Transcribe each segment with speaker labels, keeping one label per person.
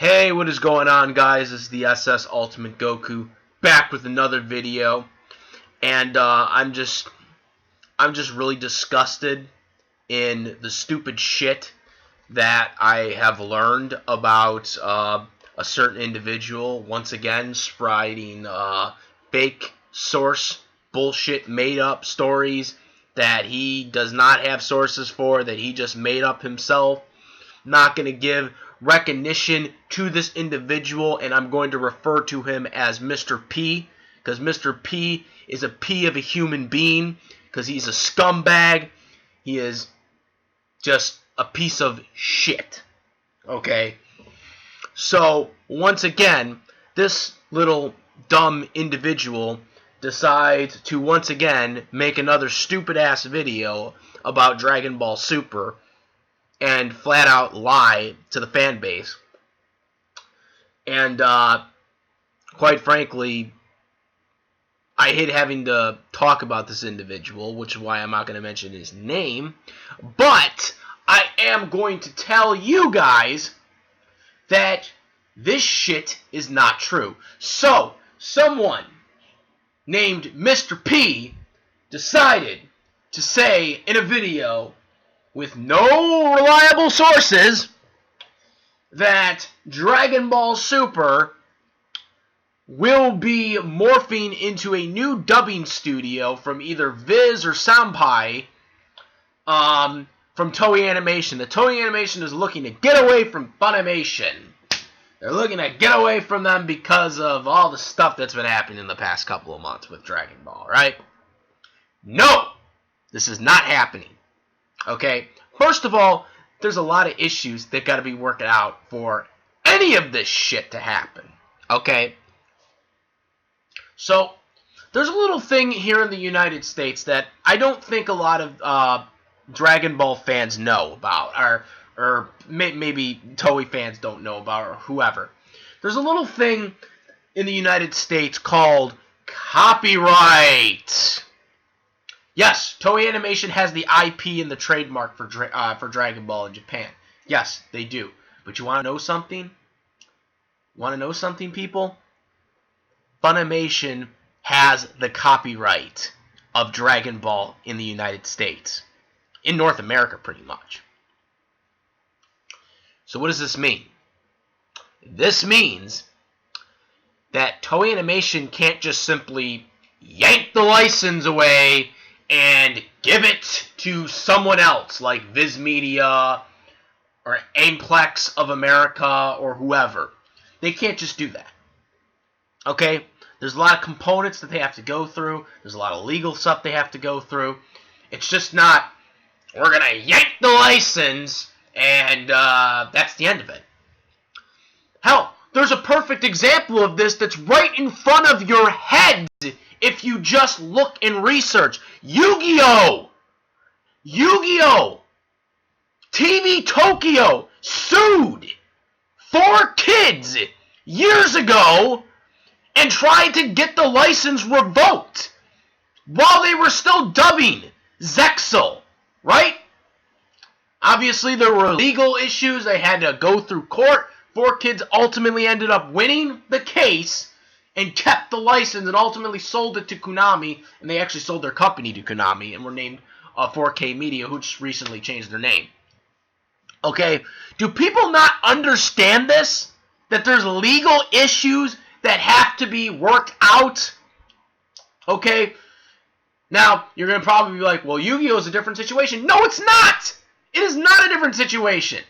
Speaker 1: Hey, what is going on, guys? This is the SS Ultimate Goku back with another video, and I'm just really disgusted in the stupid shit that I have learned about a certain individual once again spreading fake source bullshit, made up stories that he does not have sources for, that he just made up himself. Not going to give recognition to this individual, and I'm going to refer to him as Mr. P, because Mr. P is a P of a human being, because he's a scumbag. He is just a piece of shit. Okay? So, once again, this little dumb individual decides to once again make another stupid-ass video about Dragon Ball Super and flat out lie to the fan base. And quite frankly, I hate having to talk about this individual, which is why I'm not going to mention his name. But I am going to tell you guys that this shit is not true. So, someone named Mr. P decided to say in a video with no reliable sources that Dragon Ball Super will be morphing into a new dubbing studio from either Viz or Senpai from Toei Animation. The Toei Animation is looking to get away from Funimation. They're looking to get away from them because of all the stuff that's been happening in the past couple of months with Dragon Ball, right? No! This is not happening. Okay, first of all, there's a lot of issues that got to be worked out for any of this shit to happen. Okay, so there's a little thing here in the United States that I don't think a lot of Dragon Ball fans know about, or maybe Toei fans don't know about, or whoever. There's a little thing in the United States called copyright. Yes, Toei Animation has the IP and the trademark for Dragon Ball in Japan. Yes, they do. But you want to know something? Want to know something, people? Funimation has the copyright of Dragon Ball in the United States. In North America, pretty much. So what does this mean? This means that Toei Animation can't just simply yank the license away and give it to someone else, like Viz Media or Aimplex of America or whoever. They can't just do that. Okay? There's a lot of components that they have to go through. There's a lot of legal stuff they have to go through. It's just not, we're going to yank the license and that's the end of it. Hell, there's a perfect example of this that's right in front of your heads. If you just look and research, Yu-Gi-Oh! Yu-Gi-Oh! TV Tokyo sued 4Kids years ago and tried to get the license revoked while they were still dubbing Zexal, right? Obviously, there were legal issues. They had to go through court. 4Kids ultimately ended up winning the case and kept the license and ultimately sold it to Konami, and they actually sold their company to Konami and were named 4K Media, who just recently changed their name. Okay, do people not understand this? That there's legal issues that have to be worked out? Okay, now you're going to probably be like, well, Yu-Gi-Oh! Is a different situation. No, it's not! It is not a different situation.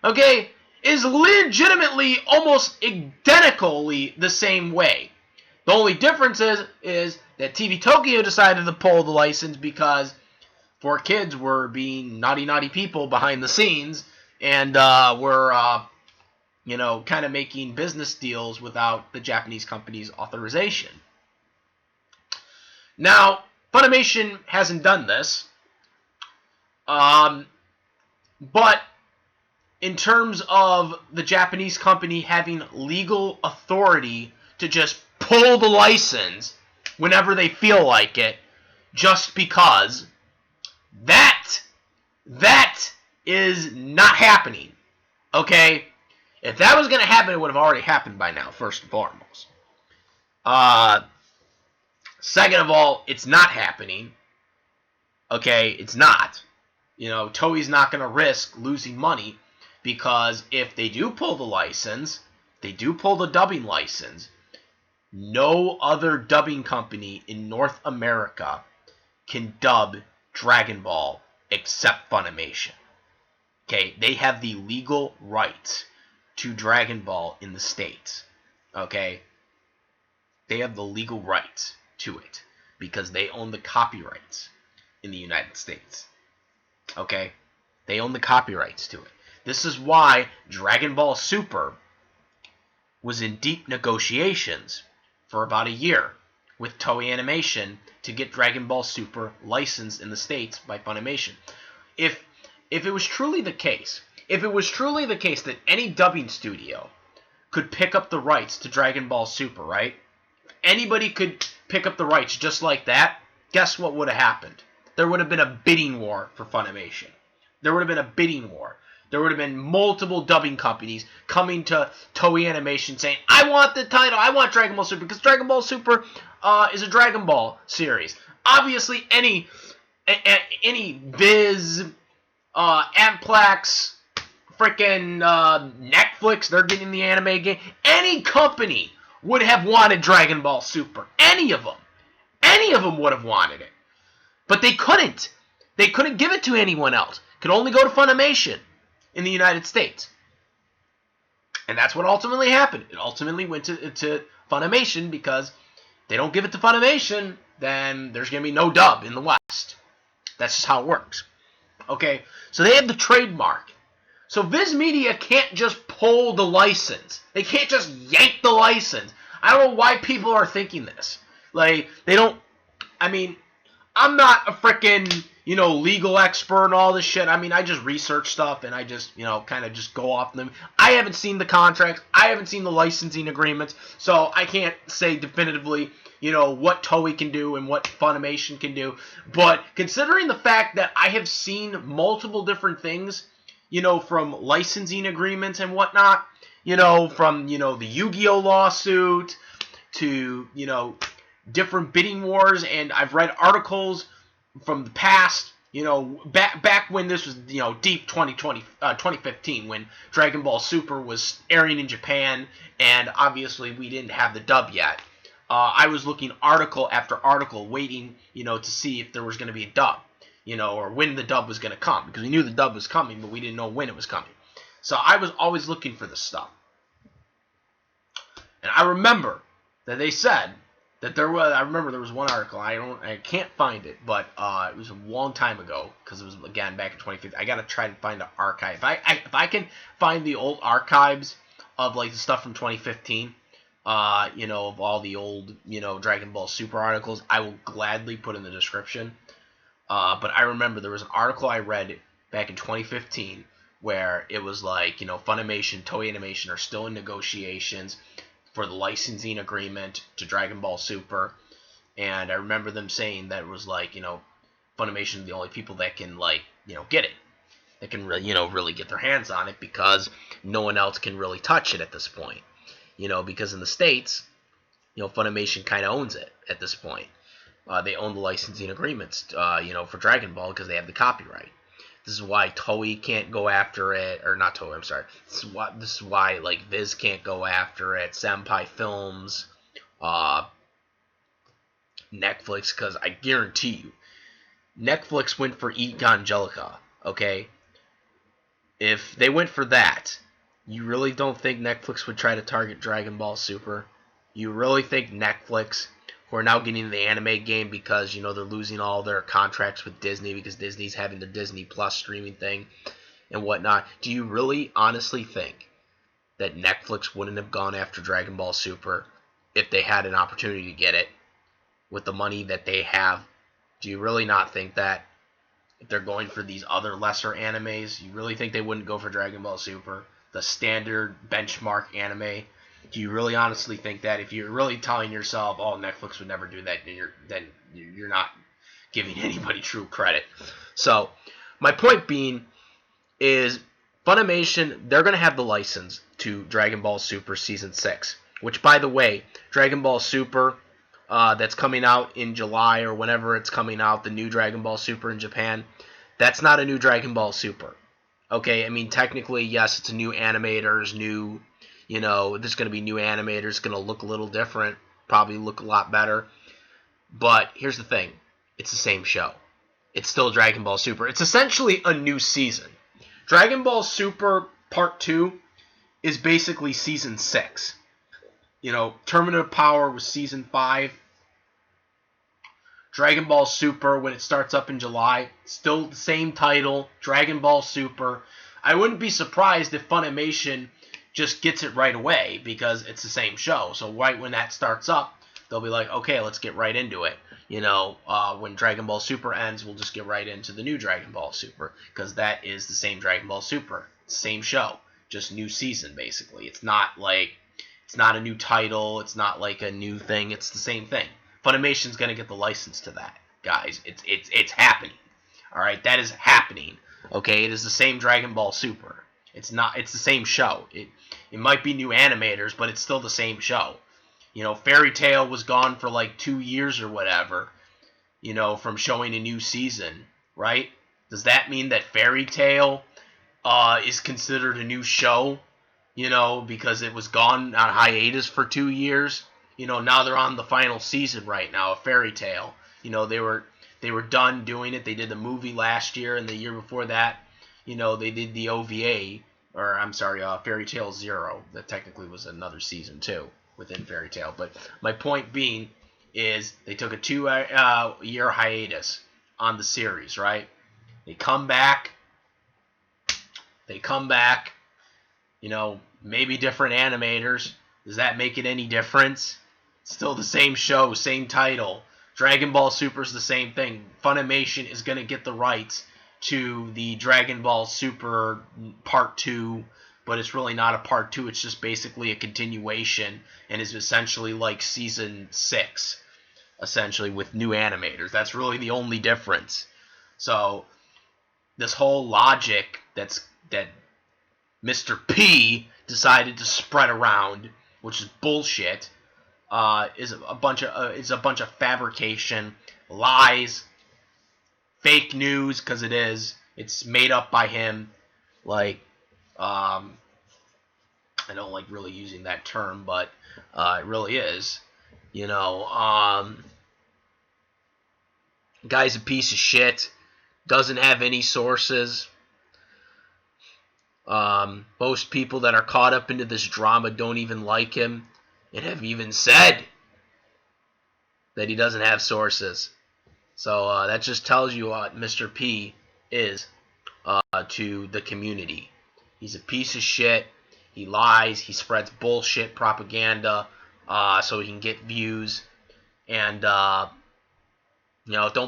Speaker 1: Okay? It is legitimately almost identically the same way. The only difference is that TV Tokyo decided to pull the license because 4Kids were being naughty people behind the scenes and were, kind of making business deals without the Japanese company's authorization. Now, Funimation hasn't done this, but in terms of the Japanese company having legal authority to just pull the license whenever they feel like it, just because, that is not happening. Okay? If that was going to happen, it would have already happened by now, first and foremost. Second of all, it's not happening. Okay, it's not. Toei's not going to risk losing money, because if they do pull the license, they do pull the dubbing license, no other dubbing company in North America can dub Dragon Ball except Funimation. Okay, they have the legal rights to Dragon Ball in the States. Okay, they have the legal rights to it because they own the copyrights in the United States. Okay, they own the copyrights to it. This is why Dragon Ball Super was in deep negotiations for about a year with Toei Animation to get Dragon Ball Super licensed in the States by Funimation. If it was truly the case, that any dubbing studio could pick up the rights to Dragon Ball Super, right? Anybody could pick up the rights just like that, guess what would have happened? There would have been a bidding war for Funimation. There would have been a bidding war. There would have been multiple dubbing companies coming to Toei Animation saying, I want the title, I want Dragon Ball Super, because Dragon Ball Super is a Dragon Ball series. Obviously, any Viz, Amplax, freaking Netflix, they're getting the anime game. Any company would have wanted Dragon Ball Super. Any of them. Any of them would have wanted it. But they couldn't. They couldn't give it to anyone else. It could only go to Funimation in the United States. And that's what ultimately happened. It ultimately went to Funimation, because they don't give it to Funimation, then there's going to be no dub in the West. That's just how it works. Okay, so they have the trademark. So Viz Media can't just pull the license. They can't just yank the license. I don't know why people are thinking this. Like, they don't... I mean, I'm not a freaking, legal expert and all this shit. I mean, I just research stuff, and I just, kind of just go off them. I haven't seen the contracts. I haven't seen the licensing agreements. So I can't say definitively, what Toei can do and what Funimation can do. But considering the fact that I have seen multiple different things, from licensing agreements and whatnot, from, the Yu-Gi-Oh! Lawsuit to, different bidding wars, and I've read articles from the past, back when this was, deep 2015, when Dragon Ball Super was airing in Japan, and obviously we didn't have the dub yet. I was looking article after article, waiting, to see if there was going to be a dub, or when the dub was going to come, because we knew the dub was coming, but we didn't know when it was coming. So I was always looking for this stuff. And I remember that they said that there was one article, I can't find it, but it was a long time ago, because it was, again, back in 2015. I gotta try to find an archive. If I can find the old archives of, like, the stuff from 2015, of all the old, Dragon Ball Super articles, I will gladly put in the description. But I remember there was an article I read back in 2015 where it was like, Funimation, Toei Animation are still in negotiations for the licensing agreement to Dragon Ball Super, and I remember them saying that it was like, Funimation are the only people that can, like, get it, that can really, really get their hands on it, because no one else can really touch it at this point, because in the States, Funimation kind of owns it at this point. They own the licensing agreements, for Dragon Ball, because they have the copyright. This is why Toei can't go after it, or not Toei, I'm sorry. This is why like Viz can't go after it, Senpai Films, Netflix, because I guarantee you, Netflix went for Eat Angelica, okay? If they went for that, you really don't think Netflix would try to target Dragon Ball Super? You really think Netflix, who are now getting the anime game because, they're losing all their contracts with Disney because Disney's having their Disney Plus streaming thing and whatnot. Do you really honestly think that Netflix wouldn't have gone after Dragon Ball Super if they had an opportunity to get it with the money that they have? Do you really not think that? If they're going for these other lesser animes, you really think they wouldn't go for Dragon Ball Super, the standard benchmark anime? Do you really honestly think that? If you're really telling yourself, oh, Netflix would never do that, then you're not giving anybody true credit. So, my point being is Funimation, they're going to have the license to Dragon Ball Super Season 6. Which, by the way, Dragon Ball Super, that's coming out in July or whenever it's coming out, the new Dragon Ball Super in Japan, that's not a new Dragon Ball Super. Okay, I mean, technically, yes, it's a new animators, there's going to be new animators, going to look a little different, probably look a lot better. But here's the thing, it's the same show. It's still Dragon Ball Super. It's essentially a new season. Dragon Ball Super Part 2 is basically Season 6. Tournament of Power was Season 5. Dragon Ball Super, when it starts up in July, still the same title, Dragon Ball Super. I wouldn't be surprised if Funimation just gets it right away because it's the same show. So right when that starts up, they'll be like, okay, let's get right into it. When Dragon Ball Super ends, we'll just get right into the new Dragon Ball Super because that is the same Dragon Ball Super, same show, just new season basically. It's not a new title, it's not like a new thing, it's the same thing. Funimation's gonna get the license to that, guys. It's happening. All right, that is happening. Okay, it is the same Dragon Ball Super. It's the same show. It might be new animators, but it's still the same show. Fairy Tail was gone for like 2 years or whatever. From showing a new season, right? Does that mean that Fairy Tail is considered a new show? Because it was gone on hiatus for 2 years. Now they're on the final season right now of Fairy Tail. They were done doing it. They did the movie last year, and the year before that, they did the OVA, or I'm sorry, Fairy Tail Zero. That technically was another season too within Fairy Tail. But my point being is they took a 2-year hiatus on the series, right? They come back. Maybe different animators. Does that make it any difference? Still the same show, same title. Dragon Ball Super is the same thing. Funimation is going to get the rights to the Dragon Ball Super Part 2, but it's really not a Part 2. It's just basically a continuation and is essentially like Season 6, essentially, with new animators. That's really the only difference. So this whole logic that Mr. P decided to spread around, which is bullshit, is a bunch of fabrication, lies, fake news, because it's made up by him. I don't like really using that term, but it really is. Guy's a piece of shit, doesn't have any sources. Most people that are caught up into this drama don't even like him and have even said that he doesn't have sources. So that just tells you what Mr. P is to the community. He's a piece of shit. He lies. He spreads bullshit propaganda so he can get views. And, don't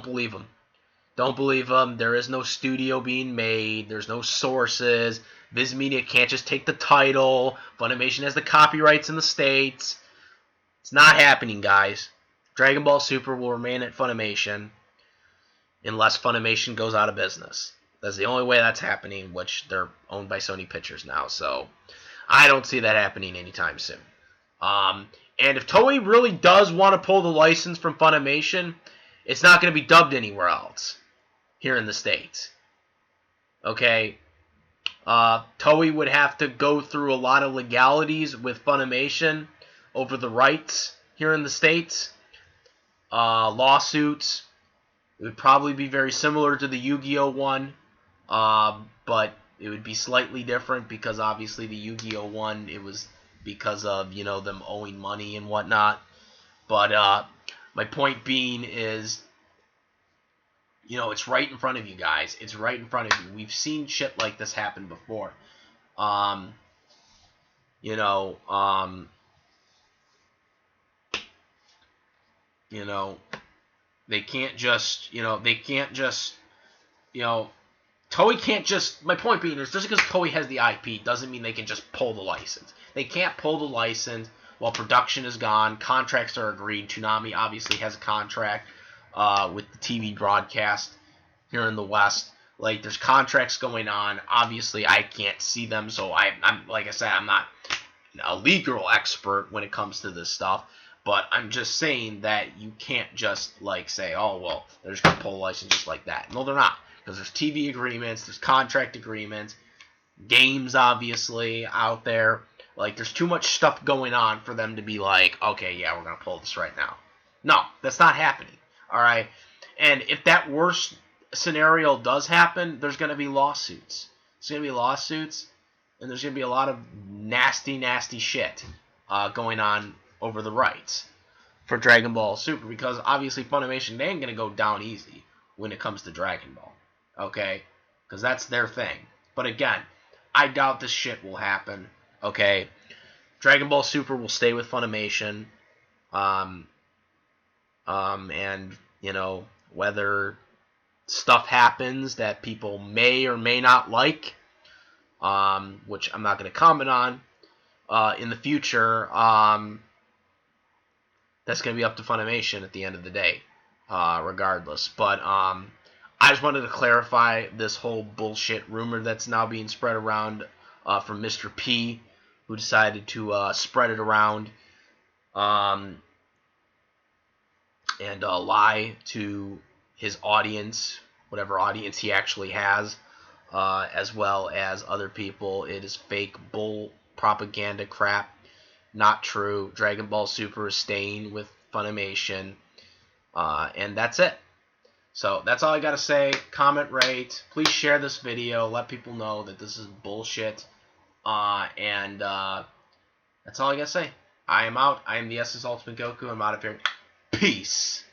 Speaker 1: believe him. Don't believe him. There is no studio being made. There's no sources. Viz Media can't just take the title. Funimation has the copyrights in the States. It's not happening, guys. Dragon Ball Super will remain at Funimation unless Funimation goes out of business. That's the only way that's happening, which they're owned by Sony Pictures now. So I don't see that happening anytime soon. And if Toei really does want to pull the license from Funimation, it's not going to be dubbed anywhere else here in the States. Okay? Toei would have to go through a lot of legalities with Funimation over the rights here in the States. Lawsuits. It would probably be very similar to the Yu-Gi-Oh! One, but it would be slightly different because obviously the Yu-Gi-Oh! One, it was because of, them owing money and whatnot. But my point being is, it's right in front of you guys. It's right in front of you. We've seen shit like this happen before. They can't just, Toei can't just, my point being is, just because Toei has the IP doesn't mean they can just pull the license. They can't pull the license while production is gone, contracts are agreed. Toonami obviously has a contract with the TV broadcast here in the West. There's contracts going on. Obviously, I can't see them, so I'm like I said, I'm not a legal expert when it comes to this stuff, but I'm just saying that you can't just like say, oh well, they're just gonna pull a license just like that. No, they're not, because there's TV agreements, there's contract agreements, games obviously out there. Like there's too much stuff going on for them to be like, okay, yeah, we're gonna pull this right now. No, that's not happening. All right, and if that worst scenario does happen, there's gonna be lawsuits. There's gonna be lawsuits, and there's gonna be a lot of nasty, nasty shit going on over the rights for Dragon Ball Super, because obviously Funimation, they ain't gonna go down easy when it comes to Dragon Ball, okay? Because that's their thing. But again, I doubt this shit will happen, okay? Dragon Ball Super will stay with Funimation, and you know, whether stuff happens that people may or may not like, which I'm not going to comment on in the future, that's going to be up to Funimation at the end of the day, regardless. But I just wanted to clarify this whole bullshit rumor that's now being spread around from Mr. P, who decided to spread it around and lie to his audience, whatever audience he actually has, as well as other people. It is fake bull propaganda crap. Not true. Dragon Ball Super is staying with Funimation, and that's it. So that's all I gotta say. Comment, rate. Please share this video. Let people know that this is bullshit. And that's all I gotta say. I am out. I am the SS Ultimate Goku. I'm out of here. Peace.